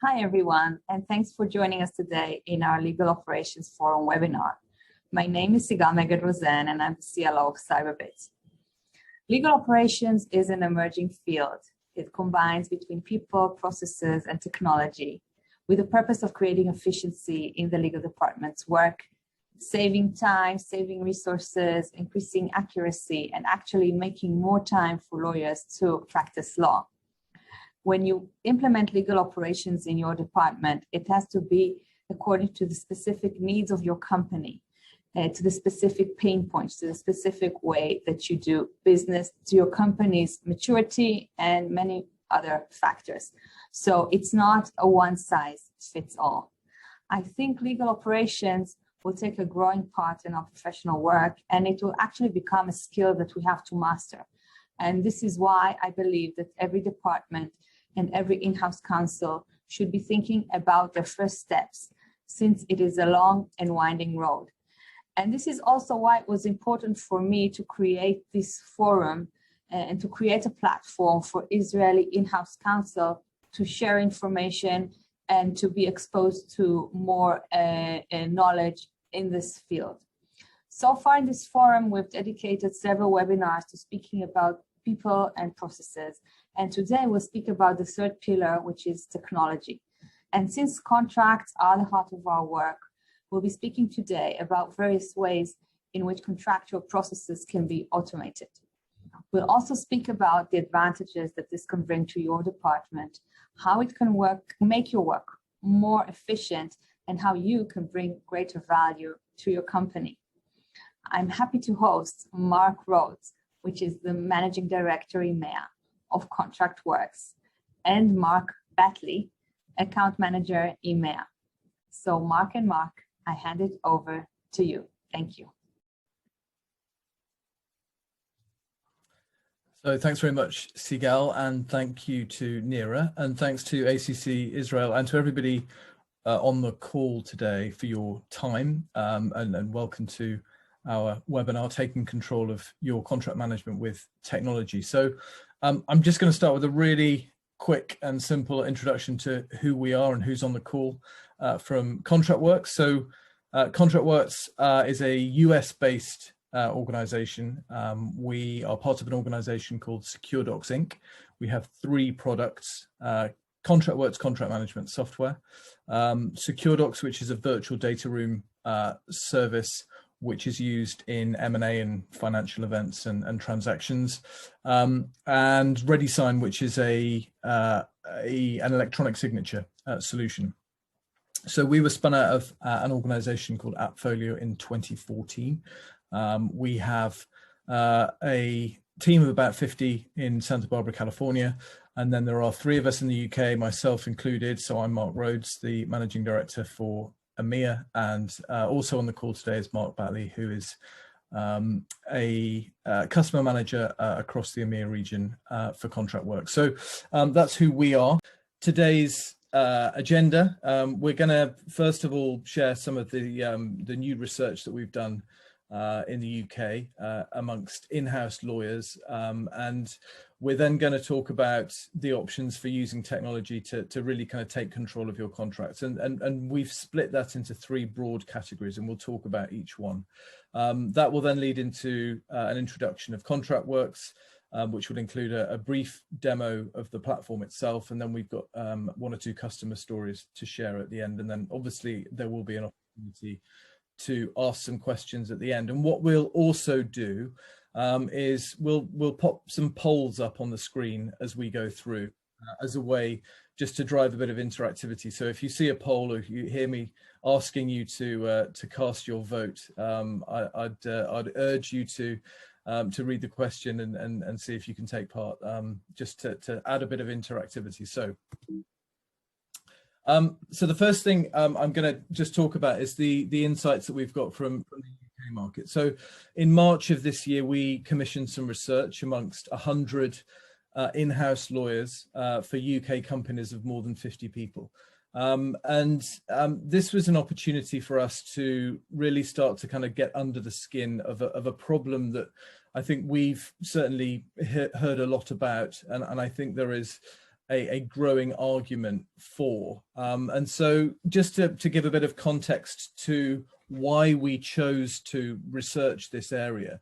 Hi, everyone, and thanks for joining us today in our Legal Operations Forum webinar. My name is Meged-Rosen, and I'm the CLO of Cyberbit. Legal operations is an emerging field. It combines between people, processes, and technology with the purpose of creating efficiency in the legal department's work, saving time, saving resources, increasing accuracy, and actually making more time for lawyers to practice law. When you implement legal operations in your department, it has to be according to the specific needs of your company, to the specific pain points, to the specific way that you do business, to your company's maturity, and many other factors. So it's not a one size fits all. I think legal operations will take a growing part in our professional work, and it will actually become a skill that we have to master. And this is why I believe that every department and every in-house counsel should be thinking about their first steps, since it is a long and winding road. And this is also why it was important for me to create this forum and to create a platform for Israeli in-house counsel to share information and to be exposed to more knowledge in this field. So far in this forum, we've dedicated several webinars to speaking about people and processes. And today we'll speak about the third pillar, which is technology. And since contracts are the heart of our work, we'll be speaking today about various ways in which contractual processes can be automated. We'll also speak about the advantages that this can bring to your department, how it can make your work more efficient, and how you can bring greater value to your company. I'm happy to host Mark Rhodes, which is the Managing Director EMEA of ContractWorks, and Mark Batley, Account Manager EMEA. So Mark, I hand it over to you. Thank you. So thanks very much, Sigal, and thank you to Nira, and thanks to ACCI Israel and to everybody on the call today for your time, and welcome to our webinar, Taking Control of Your Contract Management with Technology. So I'm just going to start with a really quick and simple introduction to who we are and who's on the call from ContractWorks. So ContractWorks is a US-based organization. We are part of an organization called SecureDocs Inc. We have three products: ContractWorks contract management software, SecureDocs, which is a virtual data room service which is used in M&A and financial events and transactions, and ReadySign, which is an electronic signature solution. So we were spun out of an organization called AppFolio in 2014. We have a team of about 50 in Santa Barbara, California, and then there are three of us in the UK, myself included. So I'm Mark Rhodes, the Managing Director for EMEA, and also on the call today is Mark Batley, who is a customer manager across the EMEA region for ContractWorks. So that's who we are. Today's agenda, we're going to first of all share some of the new research that we've done in the UK amongst in-house lawyers, and we're then going to talk about the options for using technology to really kind of take control of your contracts, and we've split that into three broad categories, and we'll talk about each one. That will then lead into an introduction of ContractWorks, which will include a brief demo of the platform itself, and then we've got one or two customer stories to share at the end, and then obviously there will be an opportunity to ask some questions at the end. And what we'll also do is we'll pop some polls up on the screen as we go through as a way just to drive a bit of interactivity. So if you see a poll or if you hear me asking you to cast your vote, I'd urge you to read the question and see if you can take part, just to add a bit of interactivity. So the first thing I'm going to just talk about is the insights that we've got from the UK market. So in March of this year, we commissioned some research amongst 100 in-house lawyers for UK companies of more than 50 people. This was an opportunity for us to really start to kind of get under the skin of a problem that I think we've certainly heard a lot about, and I think there is a growing argument for. And so just to give a bit of context to why we chose to research this area,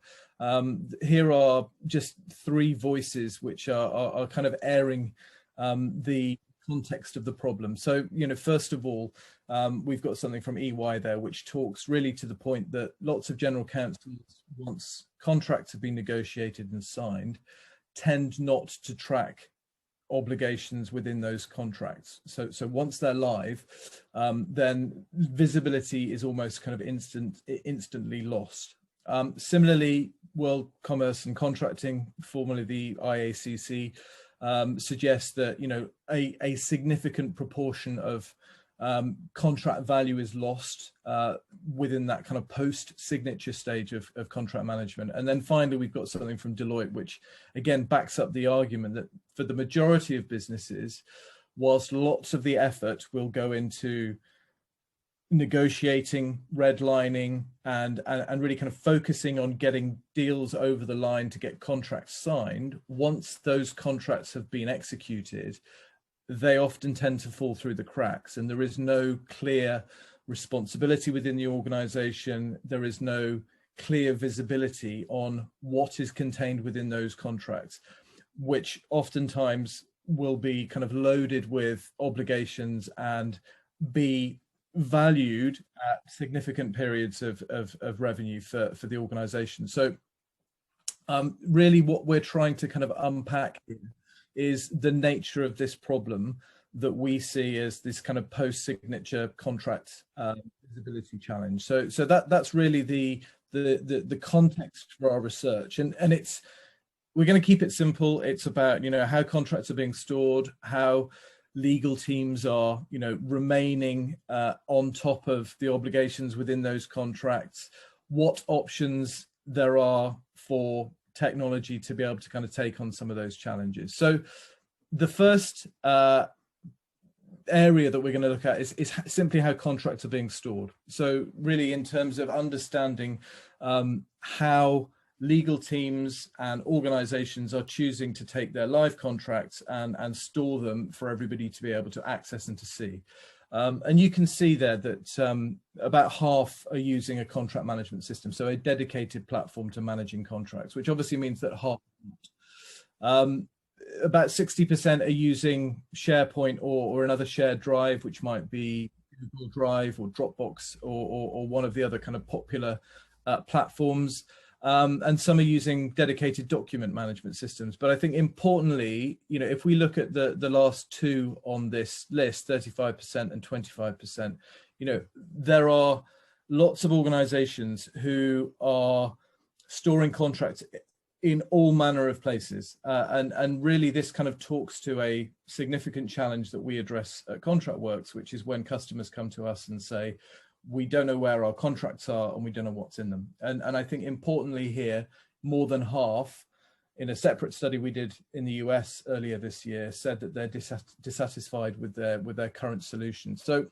here are just three voices which are kind of airing the context of the problem. So, first of all, we've got something from EY there, which talks really to the point that lots of general counsels, once contracts have been negotiated and signed, tend not to track obligations within those contracts. So once they're live, then visibility is almost kind of instantly lost. Similarly, World Commerce and Contracting, formerly the IACC, suggests that a significant proportion of contract value is lost within that kind of post-signature stage of contract management. And then finally, we've got something from Deloitte, which again backs up the argument that for the majority of businesses, whilst lots of the effort will go into negotiating, redlining, and really kind of focusing on getting deals over the line to get contracts signed, once those contracts have been executed, they often tend to fall through the cracks, and there is no clear responsibility within the organization. There is no clear visibility on what is contained within those contracts, which oftentimes will be kind of loaded with obligations and be valued at significant periods of revenue for the organization. So really what we're trying to kind of unpack here is the nature of this problem that we see as this kind of post-signature contract visibility challenge. So that's really the context for our research, and we're going to keep it simple. It's about how contracts are being stored, how legal teams are remaining on top of the obligations within those contracts, what options there are for technology to be able to kind of take on some of those challenges. So the first area that we're going to look at is simply how contracts are being stored. So really in terms of understanding how legal teams and organizations are choosing to take their live contracts and store them for everybody to be able to access and to see. And you can see there that about half are using a contract management system, so a dedicated platform to managing contracts, which obviously means that half about 60% are using SharePoint or another shared drive, which might be Google Drive or Dropbox or one of the other kind of popular platforms. And some are using dedicated document management systems. But I think importantly, if we look at the last two on this list, 35% and 25%, there are lots of organizations who are storing contracts in all manner of places. And really this kind of talks to a significant challenge that we address at ContractWorks, which is when customers come to us and say, we don't know where our contracts are and we don't know what's in them. And I think importantly here, more than half, in a separate study we did in the US earlier this year, said that they're dissatisfied with their current solution. So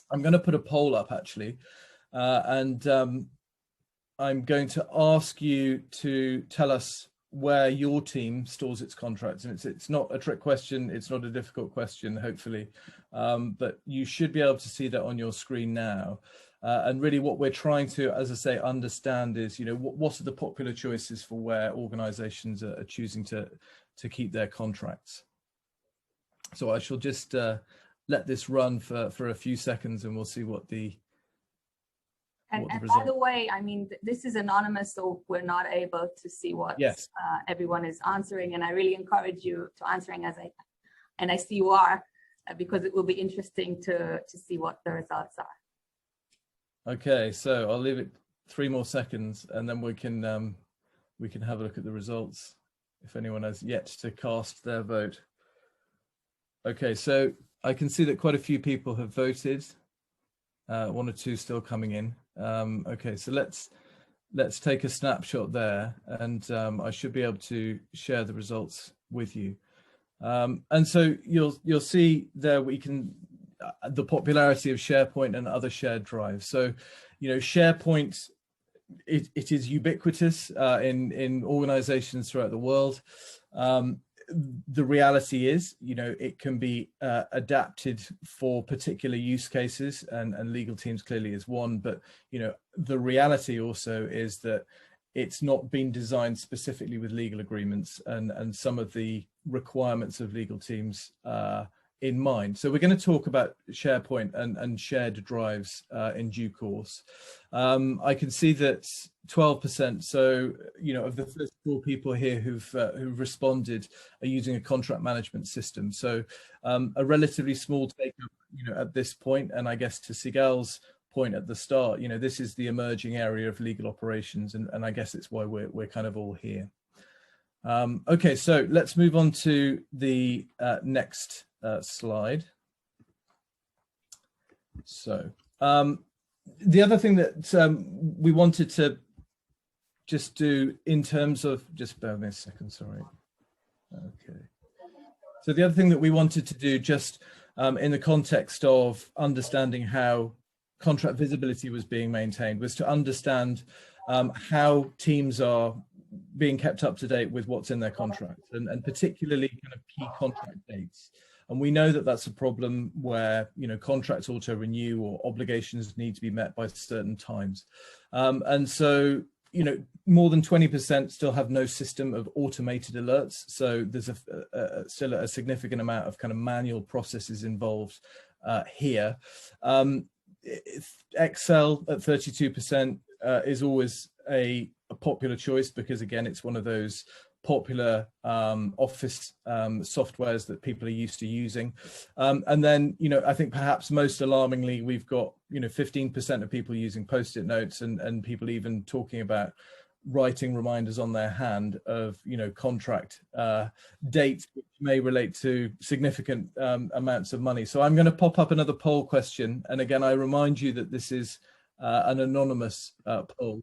I'm going to put a poll up actually, and I'm going to ask you to tell us where your team stores its contracts. And it's not a trick question, it's not a difficult question, hopefully, but you should be able to see that on your screen now. And really what we're trying to, as I say, understand is, what are the popular choices for where organizations are choosing to keep their contracts. So I shall just let this run for a few seconds and we'll see what the And by the way, I mean, this is anonymous, so we're not able to see what everyone is answering. And I really encourage you to answering and I see you are, because it will be interesting to see what the results are. Okay, so I'll leave it 3 more seconds and then we can have a look at the results if anyone has yet to cast their vote. Okay, so I can see that quite a few people have voted. 1 or 2 still coming in. Okay, so let's take a snapshot there, and I should be able to share the results with you. And so you'll see there we can the popularity of SharePoint and other shared drives. So SharePoint, it is ubiquitous in organizations throughout the world. the reality is, it can be adapted for particular use cases, and legal teams clearly is one, but, the reality also is that it's not been designed specifically with legal agreements and some of the requirements of legal teams in mind. So we're going to talk about SharePoint and shared drives in due course. I can see that 12%, so of the first 4 people here who've responded are using a contract management system. So a relatively small take up, at this point. And I guess to Sigal's point at the start, this is the emerging area of legal operations, and I guess it's why we're kind of all here. Okay, so let's move on to the next slide. So the other thing that we wanted to just do in terms of, just bear with me a second, sorry. Okay. So the other thing that we wanted to do just in the context of understanding how contract visibility was being maintained was to understand how teams are being kept up to date with what's in their contract, and particularly kind of key contract dates. And we know that that's a problem where, contracts auto renew or obligations need to be met by certain times. And so, more than 20% still have no system of automated alerts. So there's still a significant amount of kind of manual processes involved here. Excel at 32% is always a popular choice because, again, it's one of those popular office softwares that people are used to using. And then, I think perhaps most alarmingly, we've got, 15% of people using Post-it notes and people even talking about writing reminders on their hand of, contract dates which may relate to significant amounts of money. So I'm going to pop up another poll question. And again, I remind you that this is an anonymous poll.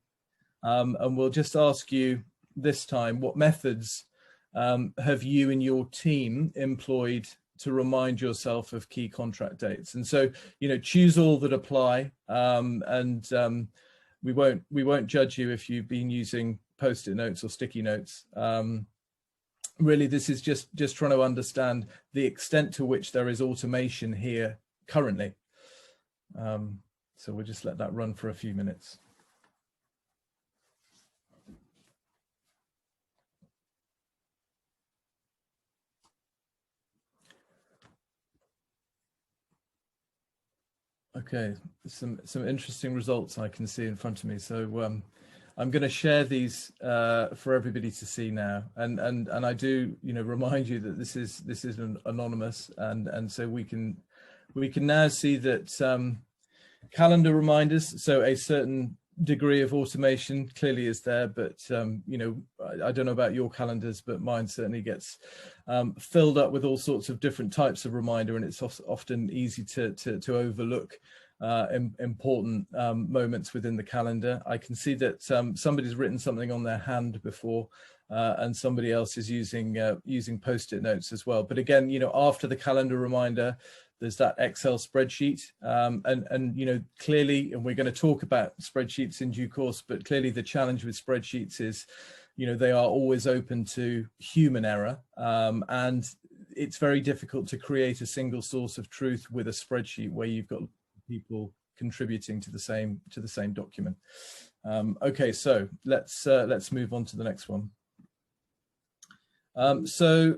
And we'll just ask you this time, what methods have you and your team employed to remind yourself of key contract dates? And so, choose all that apply, and we won't judge you if you've been using Post-it notes or sticky notes. Really, this is just trying to understand the extent to which there is automation here currently. So we'll just let that run for a few minutes. Okay, some interesting results I can see in front of me. So I'm going to share these for everybody to see now, and I do remind you that this is anonymous, and so we can now see that calendar reminders. So a certain degree of automation clearly is there, but I don't know about your calendars, but mine certainly gets filled up with all sorts of different types of reminder, and it's often easy to overlook important moments within the calendar. I can see that somebody's written something on their hand before, and somebody else is using Post-it notes as well. But again, after the calendar reminder, there's that Excel spreadsheet, and clearly, and we're going to talk about spreadsheets in due course, but clearly the challenge with spreadsheets is, they are always open to human error, and it's very difficult to create a single source of truth with a spreadsheet where you've got people contributing to the same document. Okay, so let's move on to the next one. So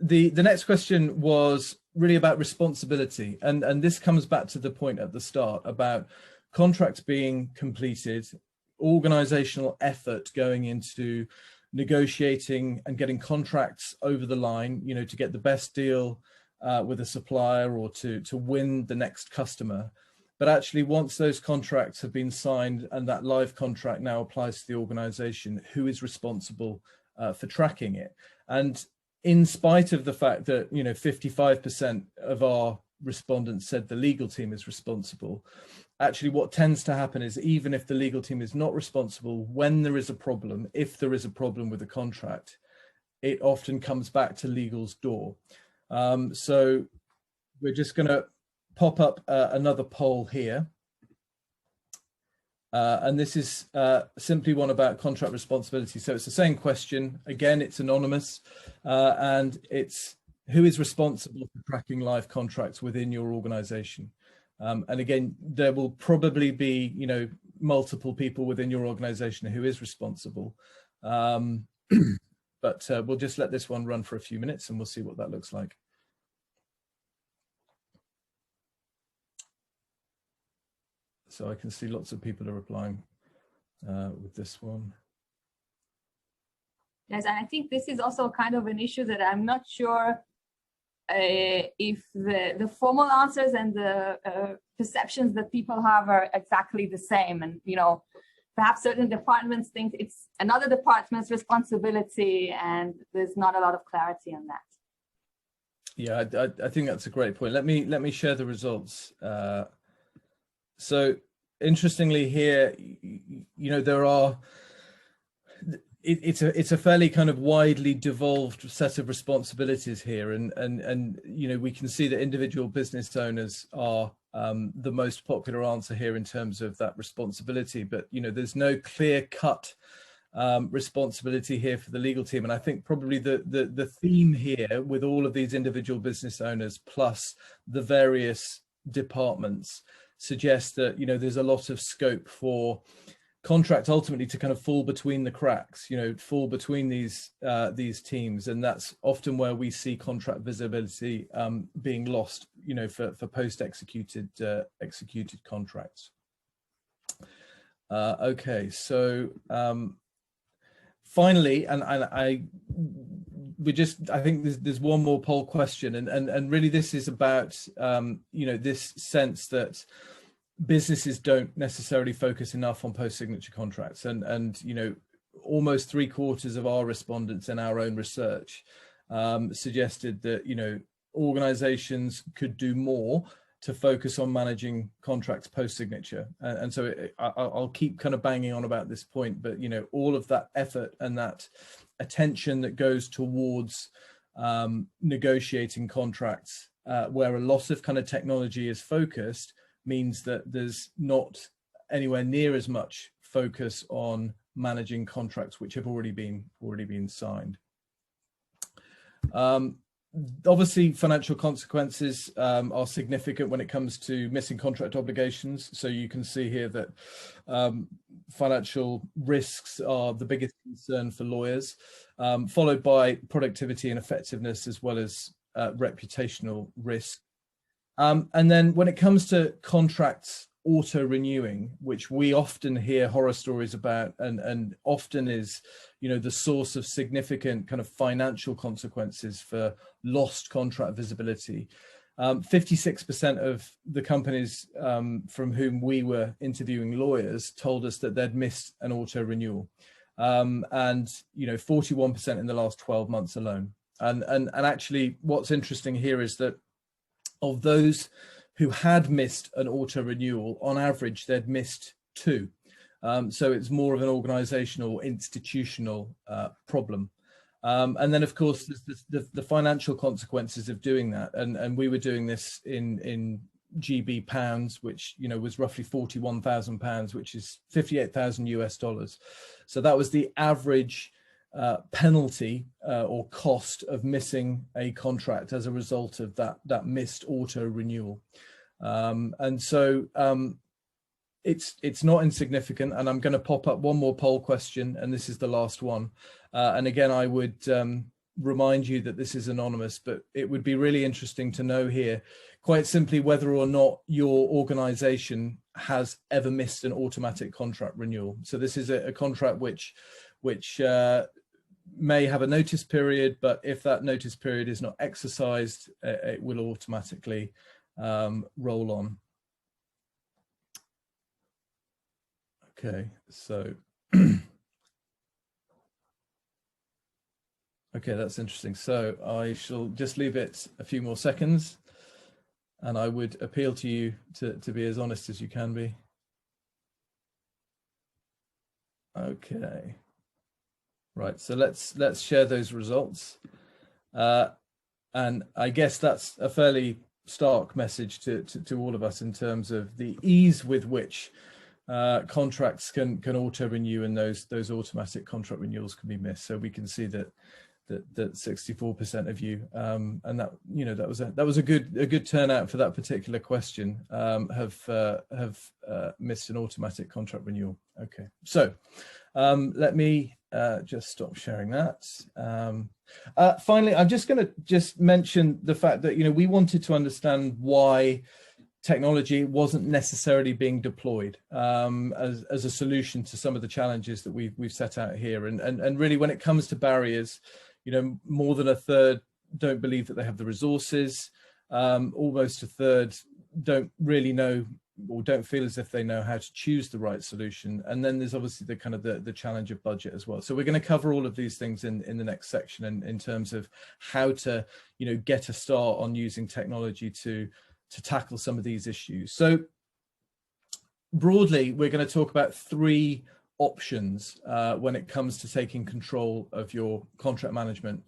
the next question was really about responsibility, and this comes back to the point at the start about contracts being completed, organizational effort going into negotiating and getting contracts over the line, to get the best deal with a supplier or to win the next customer. But actually, once those contracts have been signed and that live contract now applies to the organization, who is responsible for tracking it? And in spite of the fact that 55% of our respondents said the legal team is responsible, actually what tends to happen is, even if the legal team is not responsible, when there is a problem, if there is a problem with a contract, it often comes back to legal's door. So we're just going to pop up another poll here. And this is simply one about contract responsibility. So it's the same question. Again, it's anonymous, and it's who is responsible for tracking live contracts within your organization. And again, there will probably be, you know, multiple people within your organization who is responsible. But we'll just let this one run for a few minutes and we'll see what that looks like. So I can see lots of people are replying with this one. Yes, and I think this is also kind of an issue that I'm not sure if the formal answers and the perceptions that people have are exactly the same. And, you know, perhaps certain departments think it's another department's responsibility, and there's not a lot of clarity on that. Yeah, I think that's a great point. Let me share the results. So interestingly here, you know, there are, it's a fairly kind of widely devolved set of responsibilities here, and you know, we can see that individual business owners are the most popular answer here in terms of that responsibility, but you know, there's no clear-cut responsibility here for the legal team. And I think probably the theme here with all of these individual business owners plus the various departments suggests that, you know, there's a lot of scope for contract ultimately to kind of fall between the cracks, you know, fall between these teams, and that's often where we see contract visibility being lost, you know, for post-executed executed contracts. Okay, so finally, I think there's one more poll question, and really this is about you know, this sense that businesses don't necessarily focus enough on post-signature contracts, and you know, almost 3/4 of our respondents in our own research suggested that, you know, organizations could do more to focus on managing contracts post-signature. And so I'll keep kind of banging on about this point, but you know, all of that effort and that attention that goes towards negotiating contracts where a lot of kind of technology is focused means that there's not anywhere near as much focus on managing contracts which have already been signed. Obviously, financial consequences are significant when it comes to missing contract obligations. So you can see here that financial risks are the biggest concern for lawyers, followed by productivity and effectiveness, as well as reputational risk. And then when it comes to contracts auto-renewing, which we often hear horror stories about, and often is, you know, the source of significant kind of financial consequences for lost contract visibility. 56% of the companies from whom we were interviewing lawyers told us that they'd missed an auto-renewal, and you know, 41% in the last 12 months alone. And actually, what's interesting here is that of those who had missed an auto renewal, on average, they'd missed 2. So it's more of an organizational, institutional problem. And then, of course, there's the financial consequences of doing that. And we were doing this in GB pounds, which, you know, was roughly £41,000, which is 58,000 US dollars. So that was the average penalty or cost of missing a contract as a result of that missed auto renewal. And so it's not insignificant, and I'm going to pop up one more poll question, and this is the last one. And again, I would remind you that this is anonymous, but it would be really interesting to know here, quite simply, whether or not your organization has ever missed an automatic contract renewal. So this is a contract which may have a notice period, but if that notice period is not exercised, it will automatically roll on. Okay, so okay, that's interesting. So I shall just leave it a few more seconds, and I would appeal to you to be as honest as you can be. Okay. Right, so let's share those results, and I guess that's a fairly stark message to all of us in terms of the ease with which contracts can auto renew, and those automatic contract renewals can be missed. So we can see that 64% of you, and that, you know, that was a good turnout for that particular question, have missed an automatic contract renewal. Okay, so let me just stop sharing that. Finally, I'm just going to mention the fact that, you know, we wanted to understand why technology wasn't necessarily being deployed as a solution to some of the challenges that we've set out here. And really, when it comes to barriers, you know, more than a third don't believe that they have the resources. Almost a third don't really know, or don't feel as if they know how to choose the right solution. And then there's obviously the kind of the challenge of budget as well. So we're going to cover all of these things in the next section, in terms of how to, you know, get a start on using technology to tackle some of these issues. So broadly, we're going to talk about three options when it comes to taking control of your contract management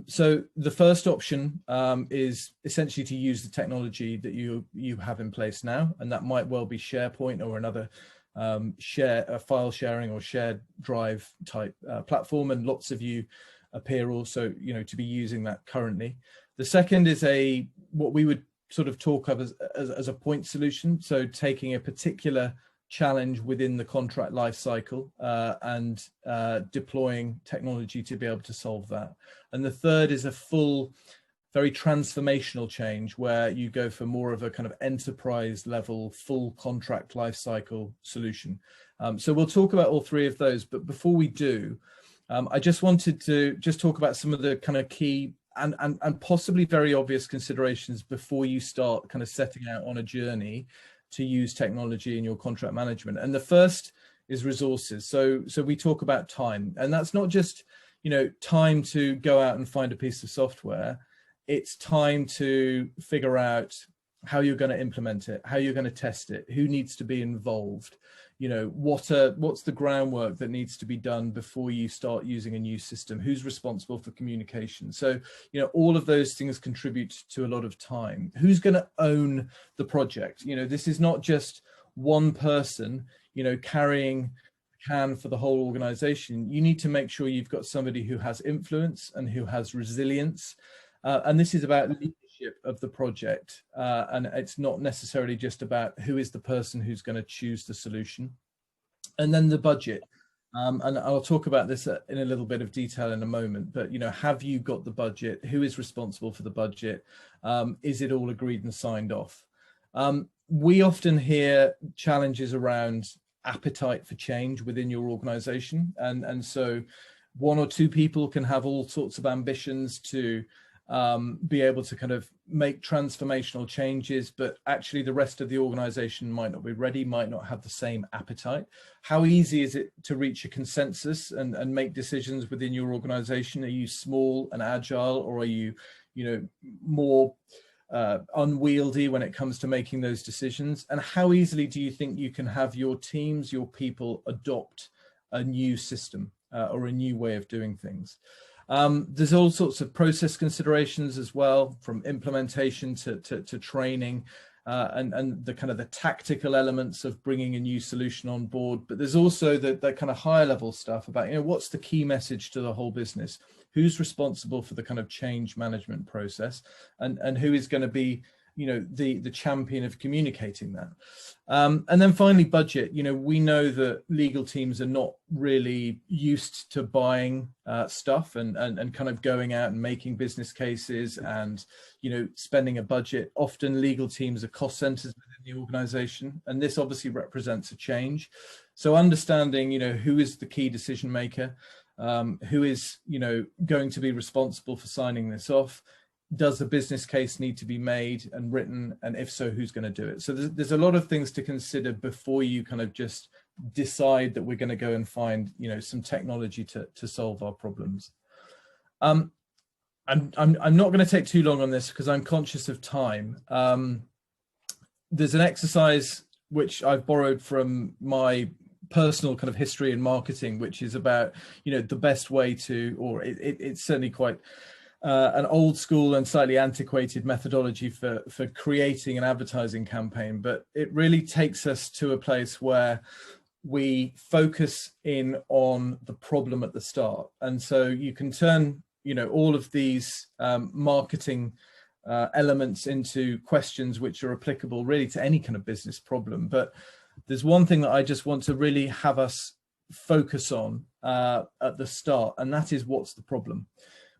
so the first option is essentially to use the technology that you have in place now, and that might well be SharePoint or another file sharing or shared drive type platform, and lots of you appear also, you know, to be using that currently. The second is what we would sort of talk of as a point solution, so taking a particular challenge within the contract life cycle and deploying technology to be able to solve that. And the third is a full, very transformational change, where you go for more of a kind of enterprise level, full contract life cycle solution. So we'll talk about all three of those, but before we do, I just wanted to talk about some of the kind of key and possibly very obvious considerations before you start kind of setting out on a journey to use technology in your contract management. And the first is resources. So we talk about time, and that's not just, you know, time to go out and find a piece of software. It's time to figure out how you're going to implement it, how you're going to test it, who needs to be involved, you know, what's the groundwork that needs to be done before you start using a new system, who's responsible for communication. So, you know, all of those things contribute to a lot of time. Who's going to own the project? You know, this is not just one person, you know, carrying a can for the whole organization. You need to make sure you've got somebody who has influence and who has resilience. And this is about leadership of the project, and it's not necessarily just about who is the person who's going to choose the solution. And then the budget, and I'll talk about this in a little bit of detail in a moment, but, you know, have you got the budget? Who is responsible for the budget? Is it all agreed and signed off? We often hear challenges around appetite for change within your organization, and so one or two people can have all sorts of ambitions to be able to kind of make transformational changes, but actually the rest of the organization might not be ready, might not have the same appetite. How easy is it to reach a consensus and make decisions within your organization? Are you small and agile, or are you, you know, more unwieldy when it comes to making those decisions? And how easily do you think you can have your teams, your people adopt a new system or a new way of doing things? There's all sorts of process considerations as well, from implementation to training, and the kind of the tactical elements of bringing a new solution on board. But there's also the kind of higher level stuff about, you know, what's the key message to the whole business? Who's responsible for the kind of change management process, and who is going to be, you know, the champion of communicating that? And then finally, budget. You know, we know that legal teams are not really used to buying stuff and kind of going out and making business cases and, you know, spending a budget. Often legal teams are cost centers within the organization, and this obviously represents a change. So understanding, you know, who is the key decision maker, who is, you know, going to be responsible for signing this off. Does the business case need to be made and written? And if so, who's going to do it? So there's a lot of things to consider before you kind of just decide that we're going to go and find, you know, some technology to solve our problems. I'm not going to take too long on this because I'm conscious of time. There's an exercise which I've borrowed from my personal kind of history in marketing, which is about, you know, the best way to, or it's certainly quite an old school and slightly antiquated methodology for creating an advertising campaign, but it really takes us to a place where we focus in on the problem at the start. And so you can turn, all of these marketing elements into questions which are applicable really to any kind of business problem. But there's one thing that I just want to really have us focus on at the start, and that is, what's the problem?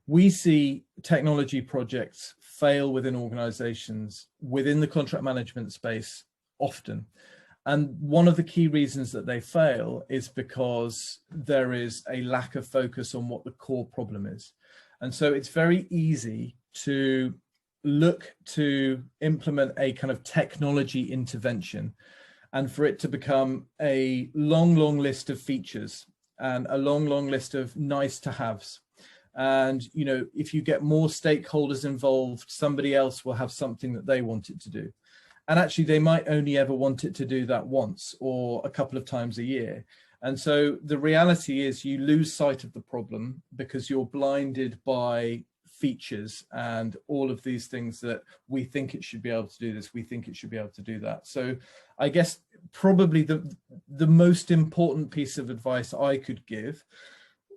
We see technology projects fail within organizations within the contract management space often. And one of the key reasons that they fail is because there is a lack of focus on what the core problem is. And so it's very easy to look to implement a kind of technology intervention and for it to become a long list of features and a long list of nice to haves. And, if you get more stakeholders involved, somebody else will have something that they want it to do. And actually, they might only ever want it to do that once or a couple of times a year. And so the reality is you lose sight of the problem because you're blinded by features and all of these things that we think it should be able to do this, we think it should be able to do that. So I guess probably the most important piece of advice I could give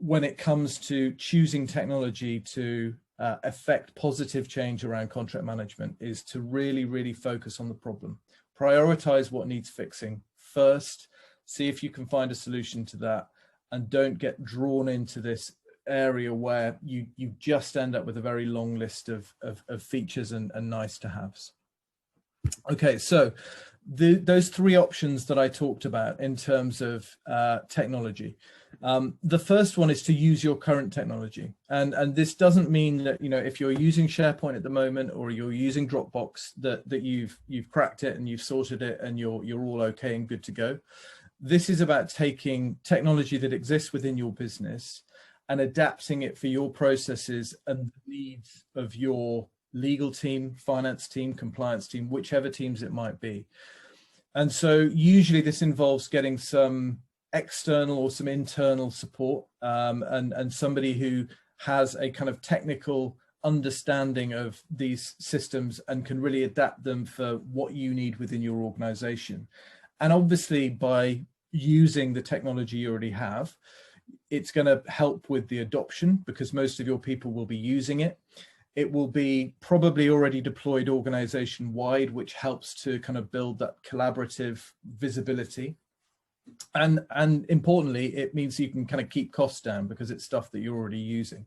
when it comes to choosing technology to affect positive change around contract management is to really focus on the problem. Prioritize what needs fixing first, see if you can find a solution to that, and don't get drawn into this area where you just end up with a very long list of features and nice to haves. Okay, so those three options that I talked about in terms of technology. The first one is to use your current technology. And this doesn't mean that, if you're using SharePoint at the moment or you're using Dropbox, that you've cracked it and you've sorted it and you're all okay and good to go. This is about taking technology that exists within your business and adapting it for your processes and the needs of your legal team, finance team, compliance team, whichever teams it might be. And so usually this involves getting some external or some internal support and somebody who has a kind of technical understanding of these systems and can really adapt them for what you need within your organization. And obviously by using the technology you already have, it's going to help with the adoption because most of your people will be using it. It will be probably already deployed organization wide, which helps to kind of build that collaborative visibility. And importantly, it means you can kind of keep costs down because it's stuff that you're already using.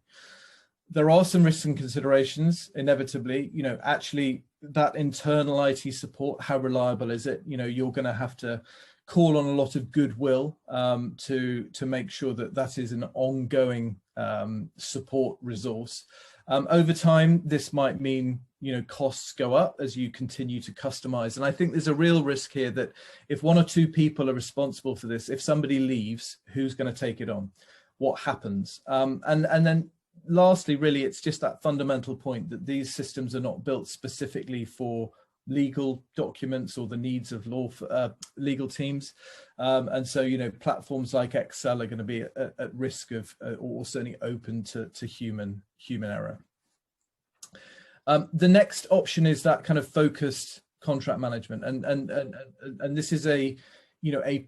There are some risks and considerations, inevitably, actually that internal IT support, how reliable is it? You're going to have to call on a lot of goodwill to make sure that that is an ongoing support resource. Over time, this might mean, costs go up as you continue to customize. And I think there's a real risk here that if one or two people are responsible for this, if somebody leaves, who's going to take it on? What happens? And then lastly, really, it's just that fundamental point that these systems are not built specifically for legal documents or the needs of legal teams. And so, platforms like Excel are going to be at risk of, or certainly open to human error. The next option is that kind of focused contract management. And this is a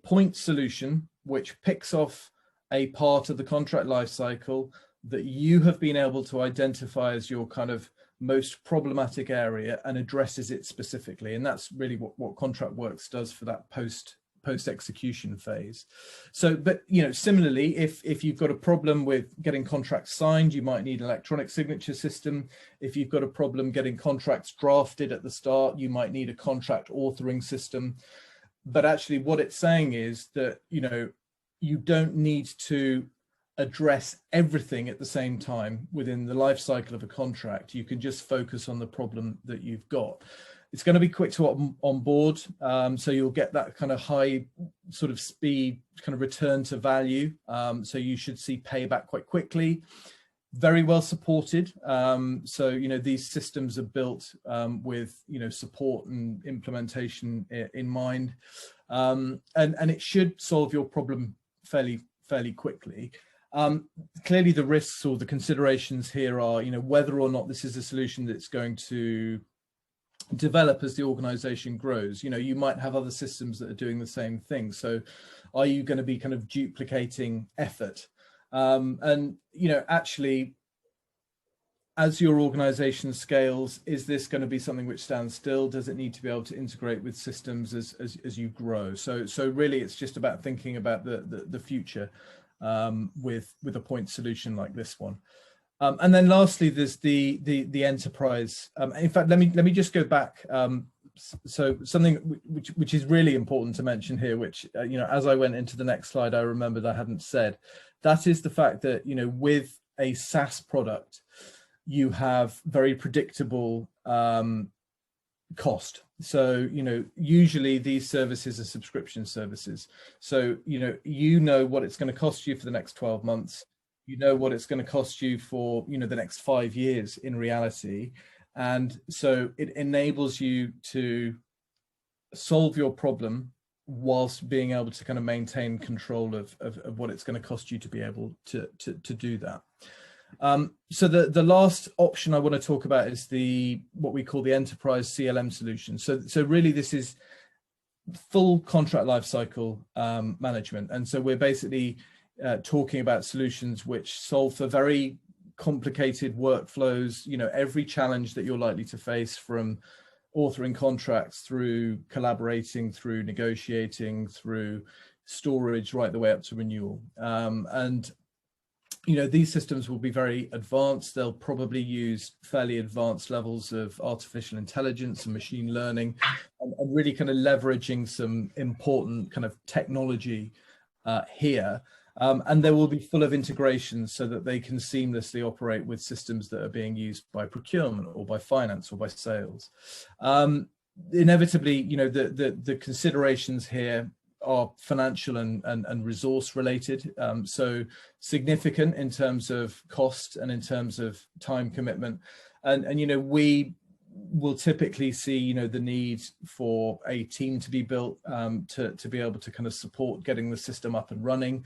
point solution which picks off a part of the contract lifecycle that you have been able to identify as your kind of most problematic area and addresses it specifically. And that's really what ContractWorks does for that post execution phase. So, but similarly, if you've got a problem with getting contracts signed, you might need an electronic signature system. If you've got a problem getting contracts drafted at the start, you might need a contract authoring system. But actually what it's saying is that you don't need to address everything at the same time within the life cycle of a contract. You can just focus on the problem that you've got. It's going to be quick to onboard, so you'll get that kind of high sort of speed kind of return to value. So you should see payback quite quickly. Very well supported. So these systems are built with support and implementation in mind, and it should solve your problem fairly quickly. Clearly the risks or the considerations here are, whether or not this is a solution that's going to develop as the organization grows. You might have other systems that are doing the same thing. So are you going to be kind of duplicating effort? And, actually, as your organization scales, is this going to be something which stands still? Does it need to be able to integrate with systems as you grow? So really, it's just about thinking about the future with a point solution like this one. And then lastly, there's the enterprise. In fact, let me just go back. So something which is really important to mention here, which as I went into the next slide, I remembered I hadn't said. That is the fact that with a SaaS product, you have very predictable cost. So usually these services are subscription services. So what it's going to cost you for the next 12 months. What it's going to cost you for the next 5 years in reality. And so it enables you to solve your problem whilst being able to kind of maintain control of what it's going to cost you to be able to do that. So the last option I want to talk about is what we call the enterprise CLM solution. So really this is full contract lifecycle management. And so we're basically talking about solutions which solve for very complicated workflows, every challenge that you're likely to face, from authoring contracts through collaborating, through negotiating, through storage, right the way up to renewal. And these systems will be very advanced. They'll probably use fairly advanced levels of artificial intelligence and machine learning, and really kind of leveraging some important kind of technology here. And they will be full of integrations so that they can seamlessly operate with systems that are being used by procurement or by finance or by sales. Inevitably, the considerations here are financial and resource related, so significant in terms of cost and in terms of time commitment. And we will typically see the need for a team to be built to be able to kind of support getting the system up and running,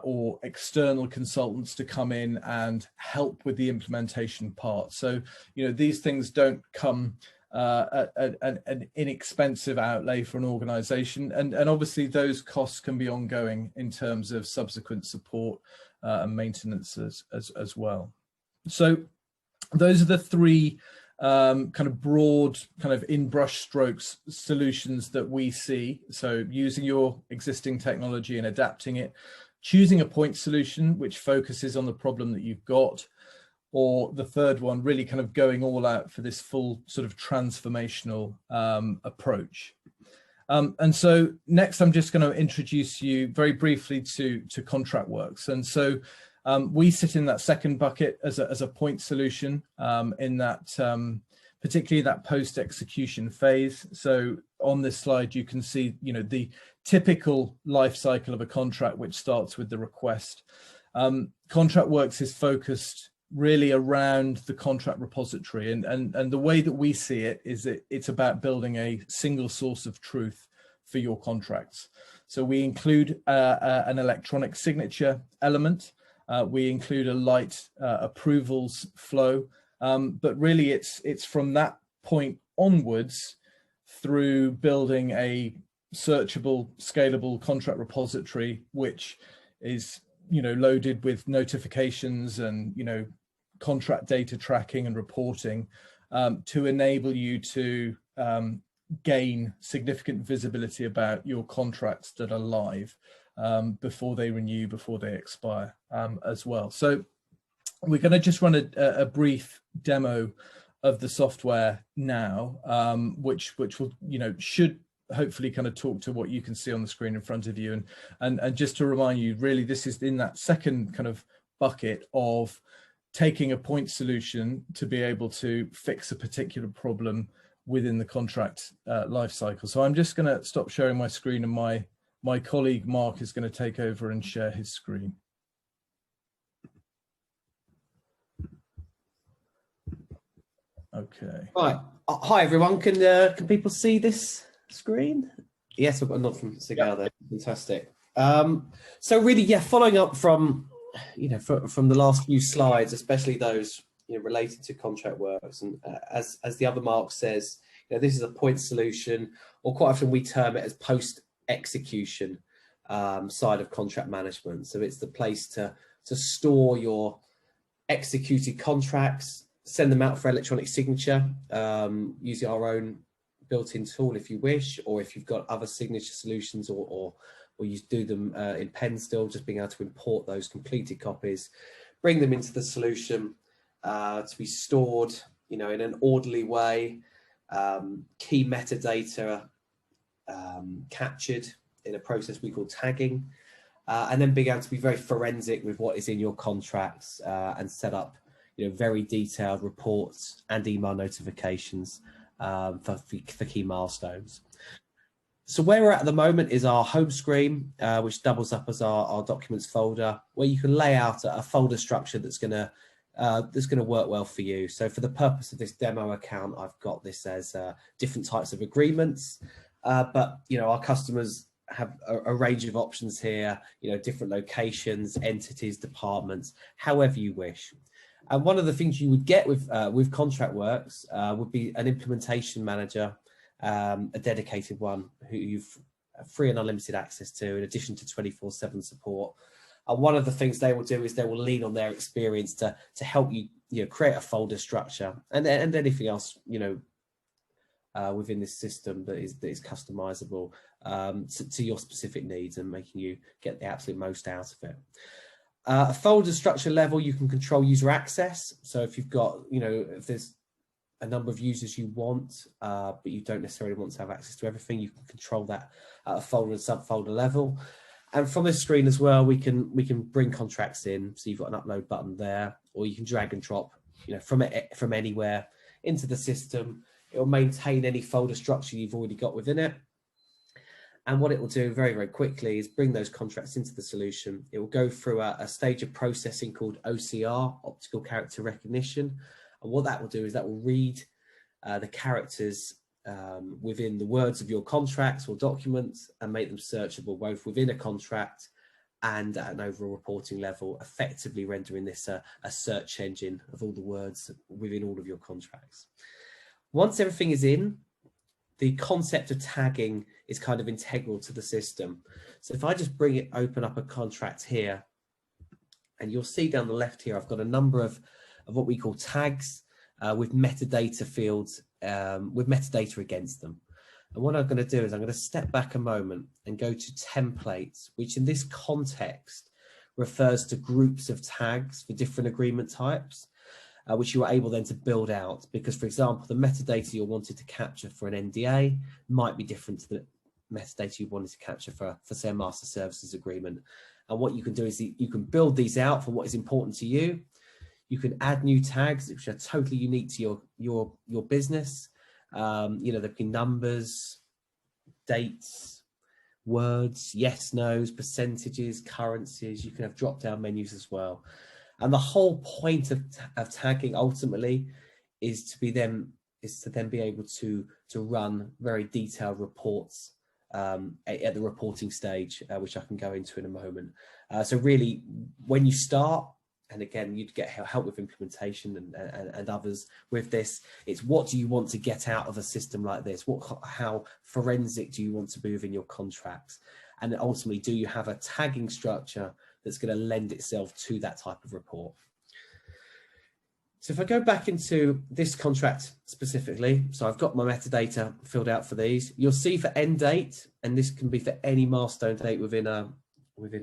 or external consultants to come in and help with the implementation part. So these things don't come at an inexpensive outlay for an organization, and obviously those costs can be ongoing in terms of subsequent support and maintenance as well. So those are the three kind of broad, kind of in brush strokes solutions that we see. So using your existing technology and adapting it, choosing a point solution which focuses on the problem that you've got, or the third one, really kind of going all out for this full sort of transformational approach. And so next, I'm just going to introduce you very briefly to ContractWorks. And so we sit in that second bucket as a point solution in that, particularly that post-execution phase. So on this slide, you can see, the typical life cycle of a contract, which starts with the request. ContractWorks is focused really around the contract repository, and the way that we see it is that it's about building a single source of truth for your contracts. So we include an electronic signature element. We include a light approvals flow, but really it's from that point onwards through building a searchable, scalable contract repository, which is loaded with notifications and contract data tracking and reporting, to enable you to gain significant visibility about your contracts that are live before they renew, before they expire as well. So we're going to just run a brief demo of the software now, which will should hopefully kind of talk to what you can see on the screen in front of you. And just to remind you, really, this is in that second kind of bucket of taking a point solution to be able to fix a particular problem within the contract life cycle. So I'm just going to stop sharing my screen, and my colleague Mark is going to take over and share his screen. Okay. Right. Hi everyone. Can people see this screen? Yes, I've got a nod from Sigal there. Fantastic. So really, yeah, following up from from the last few slides, especially those related to contract works, and as the other Mark says, this is a point solution, or quite often we term it as post execution side of contract management. So it's the place to store your executed contracts, send them out for electronic signature using our own built-in tool if you wish, or if you've got other signature solutions, or you do them in pen still, just being able to import those completed copies, bring them into the solution to be stored in an orderly way, key metadata captured in a process we call tagging, and then being able to be very forensic with what is in your contracts and set up very detailed reports and email notifications for key milestones. So where we're at the moment is our home screen, which doubles up as our documents folder, where you can lay out a folder structure that's going to work well for you. So for the purpose of this demo account, I've got this as different types of agreements, but our customers have a range of options here, different locations, entities, departments, however you wish. And one of the things you would get with Contract Works would be an implementation manager, a dedicated one who you've free and unlimited access to, in addition to 24/7 support. And one of the things they will do is they will lean on their experience to help you, create a folder structure and anything else, within this system that is customizable to your specific needs and making you get the absolute most out of it. A folder structure level, you can control user access. So if you've got, if there's a number of users you want, but you don't necessarily want to have access to everything, you can control that at a folder and subfolder level. And from this screen as well, we can bring contracts in. So you've got an upload button there, or you can drag and drop, from anywhere into the system. It will maintain any folder structure you've already got within it. And what it will do very, very quickly is bring those contracts into the solution. It will go through a stage of processing called OCR, optical character recognition. And what that will do is that will read the characters within the words of your contracts or documents and make them searchable both within a contract and at an overall reporting level, effectively rendering this a search engine of all the words within all of your contracts. Once everything is in, the concept of tagging is kind of integral to the system. So if I just open up a contract here, and you'll see down the left here, I've got a number of what we call tags with metadata fields, with metadata against them. And what I'm going to do is I'm going to step back a moment and go to templates, which in this context refers to groups of tags for different agreement types, which you are able then to build out. Because, for example, the metadata you wanted to capture for an NDA might be different to the metadata you wanted to capture for say, a master services agreement. And what you can do is you can build these out for what is important to you. You can add new tags which are totally unique to your business. There can be numbers, dates, words, yes, no's, percentages, currencies. You can have drop-down menus as well. And the whole point of tagging ultimately is to then be able to run very detailed reports at the reporting stage, which I can go into in a moment. So really, when you start, and again, you'd get help with implementation and others with this, it's what do you want to get out of a system like this? How forensic do you want to be within your contracts? And ultimately, do you have a tagging structure that's going to lend itself to that type of report? So if I go back into this contract specifically, so I've got my metadata filled out for these. You'll see for end date, and this can be for any milestone date within a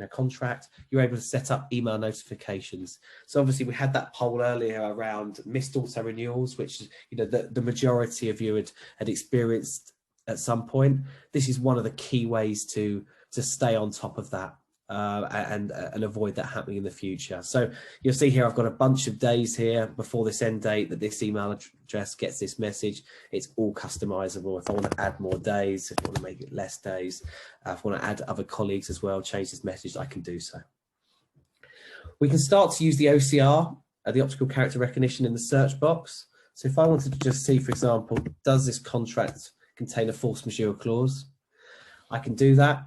contract, you're able to set up email notifications. So obviously we had that poll earlier around missed auto renewals, which the majority of you had experienced at some point. This is one of the key ways to stay on top of that and avoid that happening in the future. So you'll see here I've got a bunch of days here before this end date that this email address gets this message. It's all customizable. If I want to add more days, if I want to make it less days, if I want to add other colleagues as well, change this message, I can do so. We can start to use the OCR, the optical character recognition, in the search box. So if I wanted to just see, for example, does this contract contain a force majeure clause? I can do that.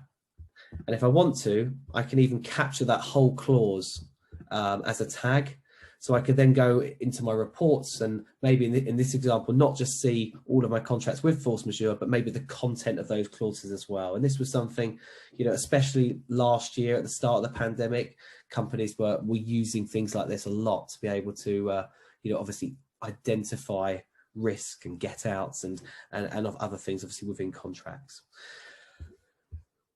And if I want to, I can even capture that whole clause as a tag. So I could then go into my reports and maybe in this example, not just see all of my contracts with force majeure, but maybe the content of those clauses as well. And this was something, especially last year at the start of the pandemic, companies were using things like this a lot to be able to, obviously identify risk and get outs and of other things, obviously within contracts.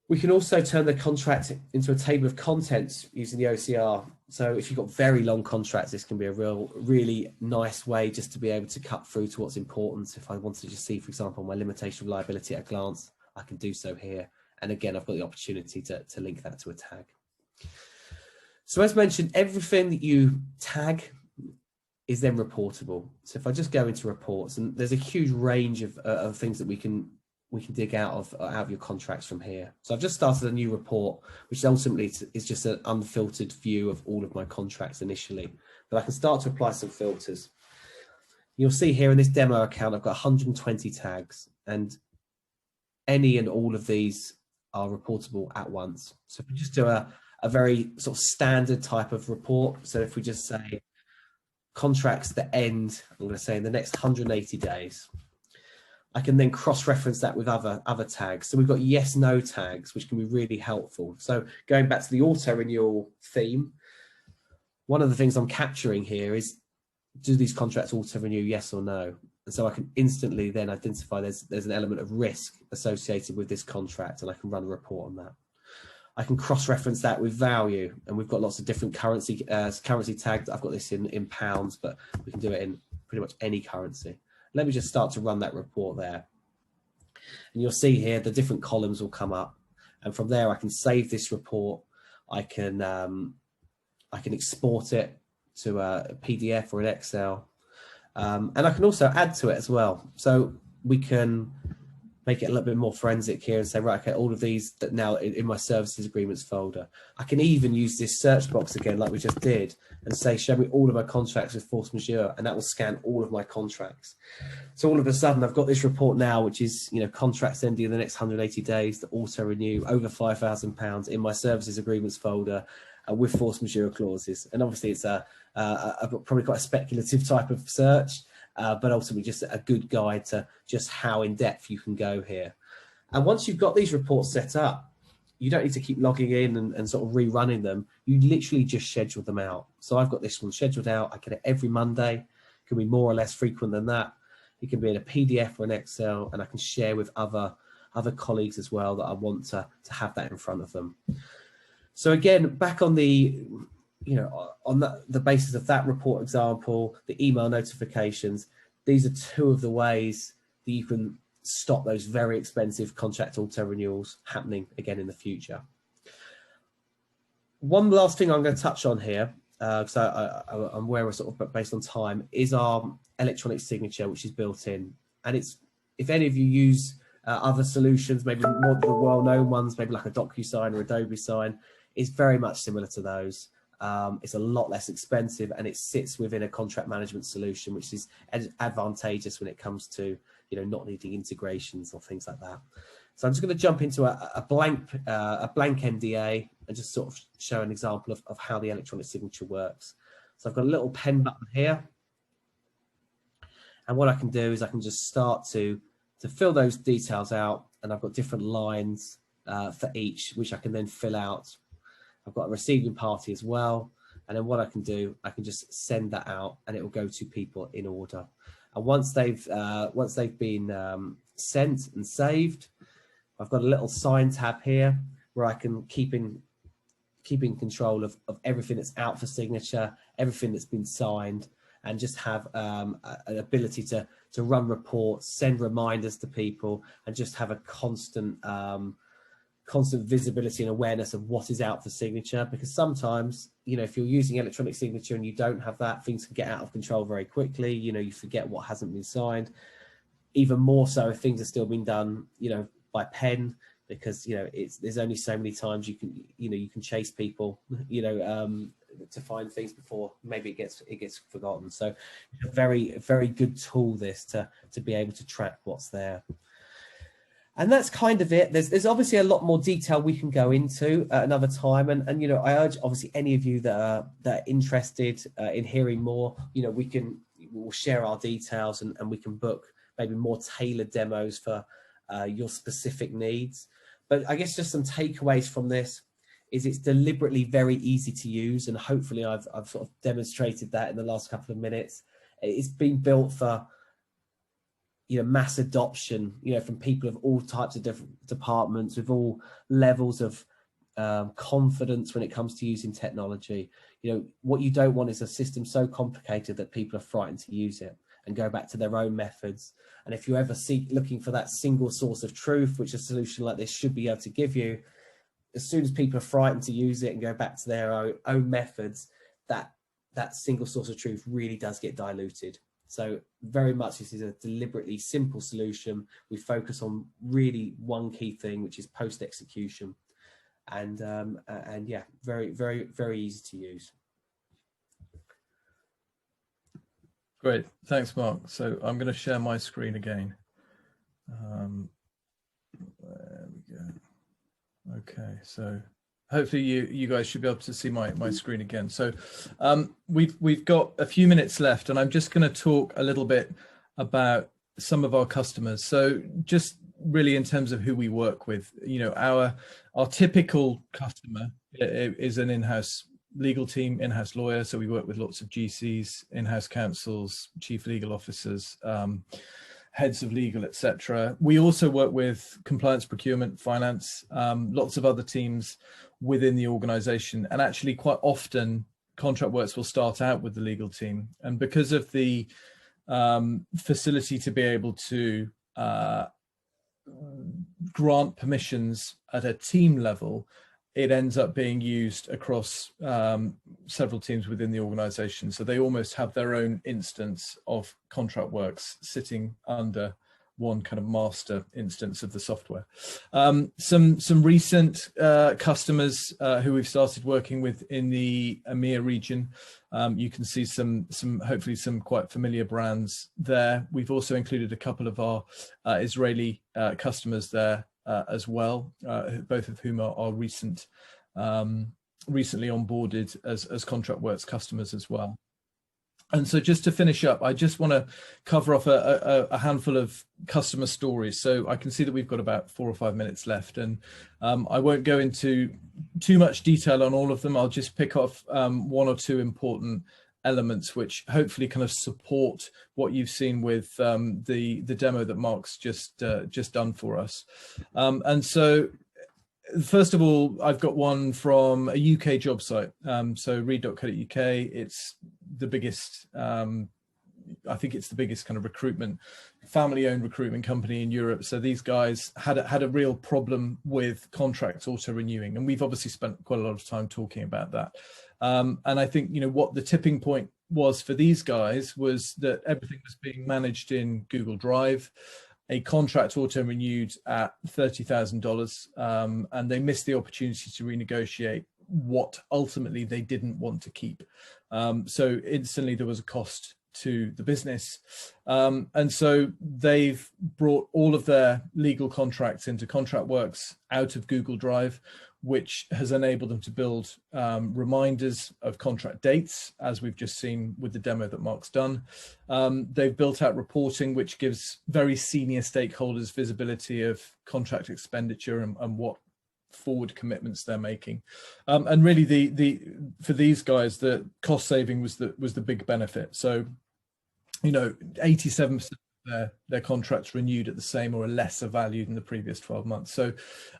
We can also turn the contract into a table of contents using the OCR. So if you've got very long contracts, this can be a really nice way just to be able to cut through to what's important. If I wanted to just see, for example, my limitation of liability at a glance, I can do so here. And again, I've got the opportunity to link that to a tag. So as mentioned, everything that you tag is then reportable. So if I just go into reports, and there's a huge range of things that we can dig out of your contracts from here. So I've just started a new report, which ultimately is just an unfiltered view of all of my contracts initially, but I can start to apply some filters. You'll see here in this demo account, I've got 120 tags, and any and all of these are reportable at once. So if we just do a very sort of standard type of report. So if we just say contracts that end, I'm going to say in the next 180 days, I can then cross-reference that with other tags. So we've got yes, no tags, which can be really helpful. So going back to the auto-renewal theme, one of the things I'm capturing here is, do these contracts auto-renew, yes or no? And so I can instantly then identify there's an element of risk associated with this contract, and I can run a report on that. I can cross-reference that with value, and we've got lots of different currency tags. I've got this in pounds, but we can do it in pretty much any currency. Let me just start to run that report there. And you'll see here the different columns will come up. And from there, I can save this report. I can export it to a PDF or an Excel. And I can also add to it as well. So we can make it a little bit more forensic here and say, right, okay, all of these that now in my services agreements folder. I can even use this search box again, like we just did, and say, show me all of my contracts with force majeure, and that will scan all of my contracts. So all of a sudden, I've got this report now, which is, contracts ending in the next 180 days that auto renew over £5,000 in my services agreements folder with force majeure clauses. And obviously, it's probably quite a speculative type of search. But ultimately just a good guide to just how in depth you can go here. And once you've got these reports set up, you don't need to keep logging in and sort of rerunning them. You literally just schedule them out. So I've got this one scheduled out. I get it every Monday. It can be more or less frequent than that. It can be in a PDF or an Excel, and I can share with other colleagues as well that I want to have that in front of them. So again, back on the on the basis of that report example, the email notifications, these are two of the ways that you can stop those very expensive contract auto renewals happening again in the future. One last thing I'm going to touch on here, because I'm aware of sort of based on time, is our electronic signature, which is built in. And it's, if any of you use other solutions, maybe more of the well-known ones, maybe like a DocuSign or Adobe Sign, it's very much similar to those. It's a lot less expensive, and it sits within a contract management solution, which is advantageous when it comes to not needing integrations or things like that. So I'm just going to jump into a blank NDA and just sort of show an example of how the electronic signature works. So I've got a little pen button here, and what I can do is I can just start to fill those details out, and I've got different lines for each, which I can then fill out. I've got a receiving party as well, and then what I can do, I can just send that out, and it will go to people in order. And once they've been sent and saved, I've got a little sign tab here where I can keep in control of everything that's out for signature, everything that's been signed, and just have an ability to run reports, send reminders to people, and just have a constant visibility and awareness of what is out for signature. Because sometimes, if you're using electronic signature and you don't have that, things can get out of control very quickly. You forget what hasn't been signed. Even more so if things are still being done, by pen, because there's only so many times you can chase people, to find things before maybe it gets forgotten. So a very, very good tool, this, to be able to track what's there. And that's kind of it. There's obviously a lot more detail we can go into at another time. And you know, I urge obviously any of you that are interested in hearing more, you know, we'll share our details and we can book maybe more tailored demos for your specific needs. But I guess just some takeaways from this is it's deliberately very easy to use, and hopefully I've sort of demonstrated that in the last couple of minutes. It's been built for, you know, mass adoption, you know, from people of all types of different departments with all levels of confidence when it comes to using technology. You know, what you don't want is a system so complicated that people are frightened to use it and go back to their own methods. And if you ever looking for that single source of truth, which a solution like this should be able to give you, as soon as people are frightened to use it and go back to their own methods, that single source of truth really does get diluted. So very much this is a deliberately simple solution. We focus on really one key thing, which is post-execution. And yeah, very, very, very easy to use. Great, thanks, Mark. So I'm going to share my screen again. There we go. Okay, so hopefully you guys should be able to see my screen again. So we've got a few minutes left, and I'm just going to talk a little bit about some of our customers. So just really in terms of who we work with, you know, our typical customer is an in-house legal team, in-house lawyer. So we work with lots of GCs, in-house counsels, chief legal officers, heads of legal, etc. We also work with compliance, procurement, finance, lots of other teams within the organization. And actually quite often contract works will start out with the legal team. And because of the facility to be able to grant permissions at a team level, it ends up being used across several teams within the organization. So they almost have their own instance of contract works sitting under one kind of master instance of the software. Some recent customers who we've started working with in the EMEA region. You can see some hopefully some quite familiar brands there. We've also included a couple of our Israeli customers there as well, both of whom are recently onboarded as contract works customers as well. And so just to finish up, I just want to cover off a handful of customer stories. So I can see that we've got about 4 or 5 minutes left, and I won't go into too much detail on all of them. I'll just pick off 1 or 2 important elements which hopefully kind of support what you've seen with the demo that Mark's just done for us. And so first of all, I've got one from a UK job site. So read.co.uk, it's the biggest, I think it's the biggest kind of family-owned recruitment company in Europe. So these guys had a real problem with contracts auto-renewing, and we've obviously spent quite a lot of time talking about that. And I think, you know, what the tipping point was for these guys was that everything was being managed in Google Drive. A contract auto-renewed at $30,000, and they missed the opportunity to renegotiate what ultimately they didn't want to keep. So instantly there was a cost to the business. And so they've brought all of their legal contracts into ContractWorks out of Google Drive, which has enabled them to build reminders of contract dates, as we've just seen with the demo that Mark's done. They've built out reporting, which gives very senior stakeholders visibility of contract expenditure and what forward commitments they're making. And really for these guys, the cost saving was the big benefit. So, you know, 87% their contracts renewed at the same or a lesser value than the previous 12 months. So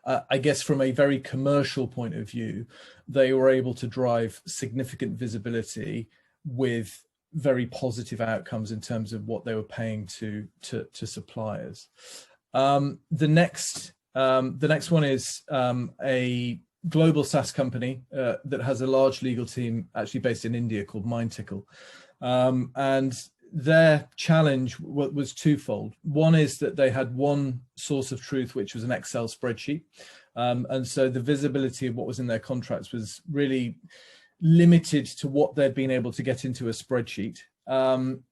I guess from a very commercial point of view, they were able to drive significant visibility with very positive outcomes in terms of what they were paying to suppliers. The next one is a global SaaS company that has a large legal team actually based in India called MindTickle. And their challenge was twofold. One is that they had one source of truth, which was an Excel spreadsheet. And so the visibility of what was in their contracts was really limited to what they'd been able to get into a spreadsheet. And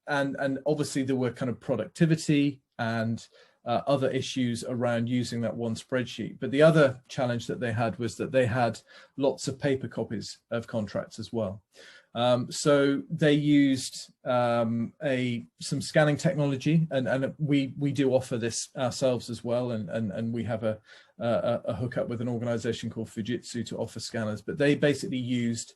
obviously there were kind of productivity and other issues around using that one spreadsheet. But the other challenge that they had was that they had lots of paper copies of contracts as well. So they used some scanning technology, and we do offer this ourselves as well, and we have a hookup with an organization called Fujitsu to offer scanners. But they basically used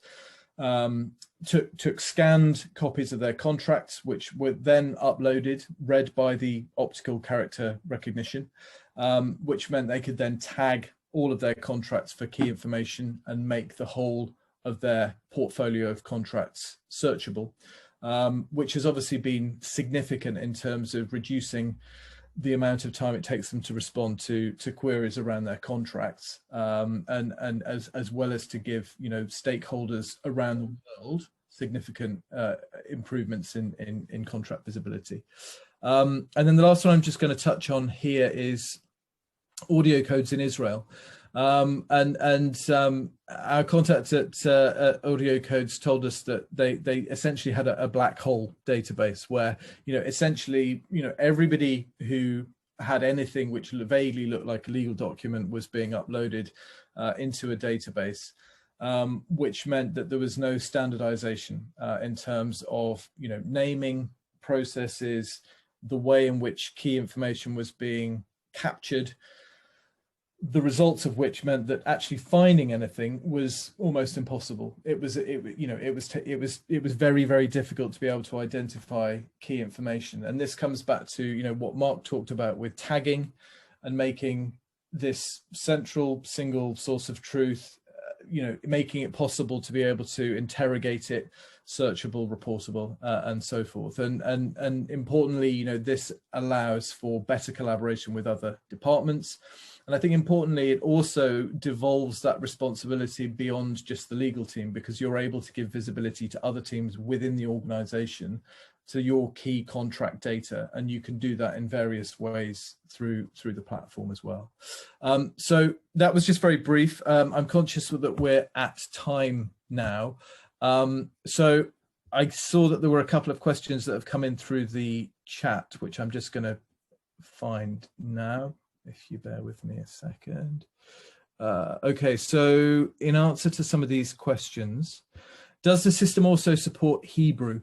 took scanned copies of their contracts, which were then uploaded, read by the optical character recognition, which meant they could then tag all of their contracts for key information and make the whole of their portfolio of contracts searchable, which has obviously been significant in terms of reducing the amount of time it takes them to respond to queries around their contracts, and as well as to give stakeholders around the world significant improvements in contract visibility. And then the last one I'm just going to touch on here is audio codes in Israel. Our contacts at Audio Codes told us that they essentially had a black hole database where essentially everybody who had anything which vaguely looked like a legal document was being uploaded into a database, which meant that there was no standardization in terms of naming processes, the way in which key information was being captured, the results of which meant that actually finding anything was almost impossible. It was very, very difficult to be able to identify key information. And this comes back to what Mark talked about with tagging and making this central single source of truth, making it possible to be able to interrogate it, searchable, reportable, and so forth. And importantly, this allows for better collaboration with other departments. And I think importantly, it also devolves that responsibility beyond just the legal team, because you're able to give visibility to other teams within the organization to your key contract data. And you can do that in various ways through the platform as well. So that was just very brief. I'm conscious that we're at time now. So I saw that there were a couple of questions that have come in through the chat, which I'm just going to find now, if you bear with me a second. Okay, so in answer to some of these questions, does the system also support Hebrew?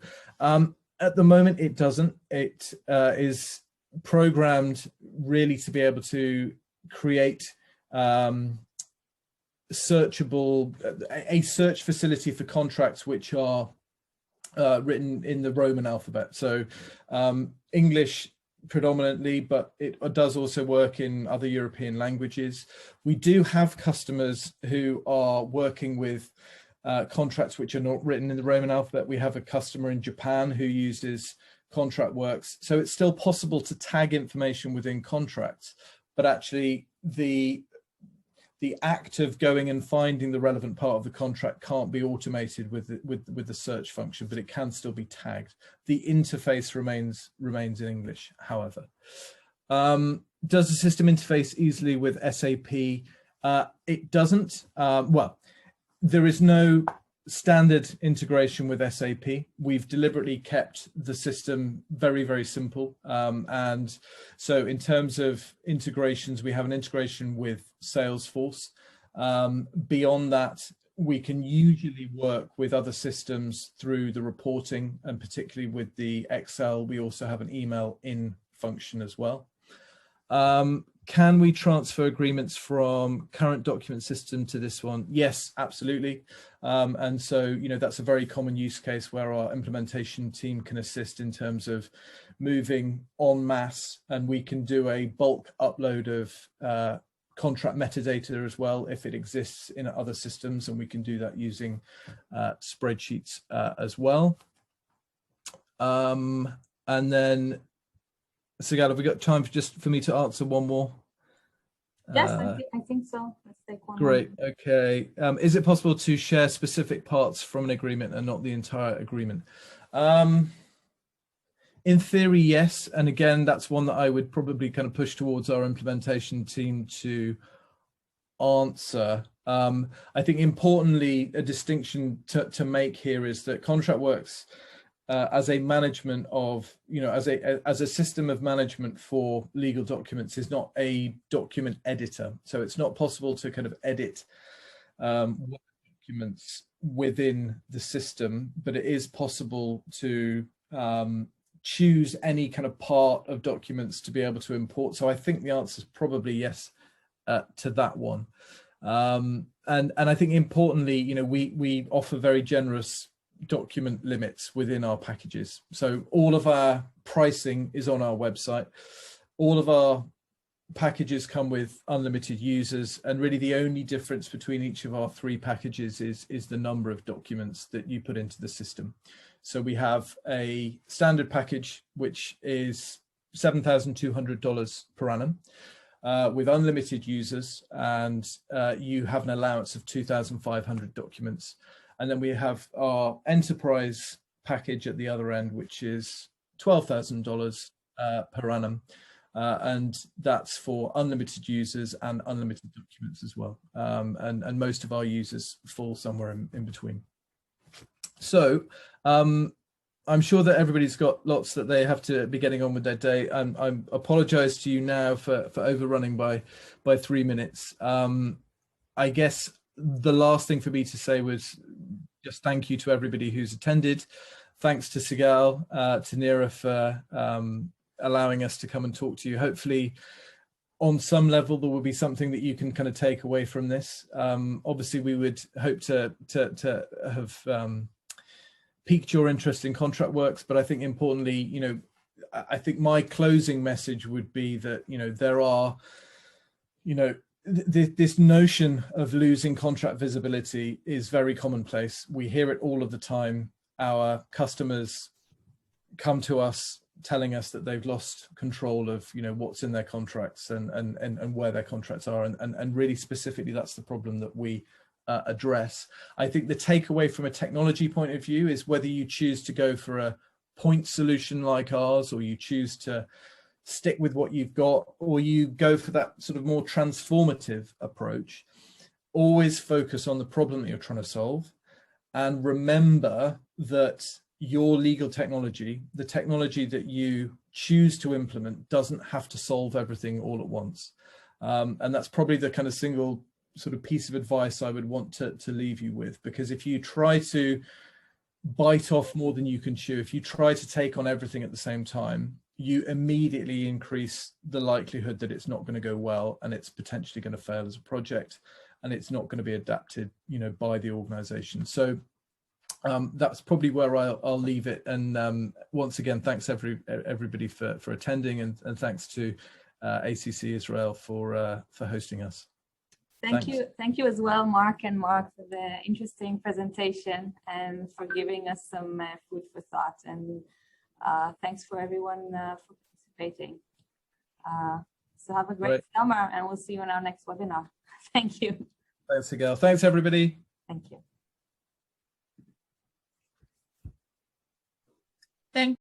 At the moment, it doesn't. It is programmed really to be able to create searchable, a search facility for contracts which are written in the Roman alphabet. So English predominantly, but it does also work in other European languages. We do have customers who are working with contracts which are not written in the Roman alphabet. We have a customer in Japan who uses ContractWorks. So it's still possible to tag information within contracts, but actually the act of going and finding the relevant part of the contract can't be automated with the search function, but it can still be tagged. The interface remains in English, however. Does the system interface easily with SAP? It doesn't. Well, there is no standard integration with SAP. We've deliberately kept the system very, very simple. And so in terms of integrations, we have an integration with Salesforce. Beyond that, we can usually work with other systems through the reporting, and particularly with the Excel. We also have an email in function as well. Can we transfer agreements from current document system to this one? Yes, absolutely. And so, that's a very common use case where our implementation team can assist in terms of moving en masse, and we can do a bulk upload of contract metadata as well if it exists in other systems, and we can do that using spreadsheets as well. And then, Sigal, have we got time for me to answer one more? Yes, I think so. Let's take one. Great. More. Okay. Is it possible to share specific parts from an agreement and not the entire agreement? In theory, yes. And again, that's one that I would probably kind of push towards our implementation team to answer. I think importantly, a distinction to make here is that ContractWorks as a management of, as a system of management for legal documents is not a document editor. So it's not possible to kind of edit documents within the system, but it is possible to choose any kind of part of documents to be able to import. So I think the answer is probably yes to that one. And I think importantly, we offer very generous document limits within our packages. So all of our pricing is on our website. All of our packages come with unlimited users, and really the only difference between each of our 3 packages is the number of documents that you put into the system. So we have a standard package which is $7,200 per annum with unlimited users, and you have an allowance of 2,500 documents. And then we have our enterprise package at the other end, which is $12,000 per annum. And that's for unlimited users and unlimited documents as well. And most of our users fall somewhere in between. So I'm sure that everybody's got lots that they have to be getting on with their day. And I apologize to you now for overrunning by 3 minutes. I guess the last thing for me to say was just thank you to everybody who's attended. Thanks to Sigal, to Neera for allowing us to come and talk to you. Hopefully on some level there will be something that you can kind of take away from this. Obviously we would hope to have piqued your interest in contract works, but I think importantly, I think my closing message would be that, there are, this notion of losing contract visibility is very commonplace. We hear it all of the time. Our customers come to us telling us that they've lost control of what's in their contracts and where their contracts are, and really specifically that's the problem that we address. I think the takeaway from a technology point of view is whether you choose to go for a point solution like ours, or you choose to stick with what you've got, or you go for that sort of more transformative approach, always focus on the problem that you're trying to solve, and remember that your legal technology, the technology that you choose to implement, doesn't have to solve everything all at once. And that's probably the kind of single sort of piece of advice I would want to leave you with, because if you try to bite off more than you can chew, if you try to take on everything at the same time, you immediately increase the likelihood that it's not going to go well, and it's potentially going to fail as a project, and it's not going to be adapted, by the organization. So that's probably where I'll leave it. And once again, thanks everybody for attending, and thanks to ACCI Israel for hosting us. Thank you as well, Mark and Mark, for the interesting presentation and for giving us some food for thought. And thanks for everyone for participating. So have a great summer, and we'll see you in our next webinar. Thank you. Thanks, Sigal. Thanks, everybody. Thank you. Thank